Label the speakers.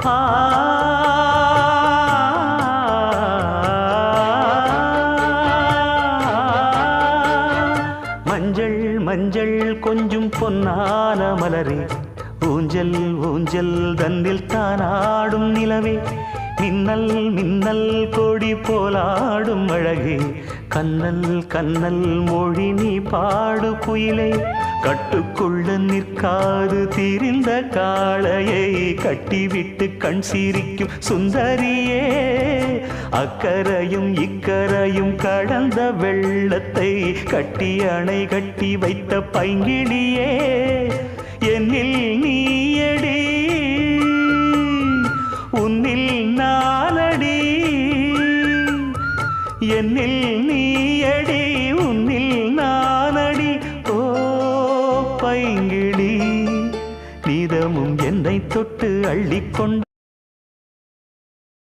Speaker 1: ஆ மஞ்சள் மஞ்சள் கொஞ்சம் பொன்னான மலரே, ஊஞ்சல் ஊஞ்சல் தன்னில் தானாடும் நிலவே, மின்னல் மின்னல் கொடி போலாடும் அழகே, கண்ணல் கண்ணல் மொழி நீ பாடு குயிலே, கட்டுக்குள்ள நிற்காது திரிந்த காளையை கட்டிவிட்டு கண் சிரிக்கும் சுந்தரியே, அக்கரையும் இக்கரையும் கடந்த வெள்ளத்தை கட்டி அணை கட்டி வைத்த பைங்கிளியே, என்னில் நீயடி உன்னில் நானடி, என்னில் நீயடி உன்னில் நானடி. ஓ பைங்கிளி, நீதமும் என்னை தொட்டு அள்ளிக்கொண்டு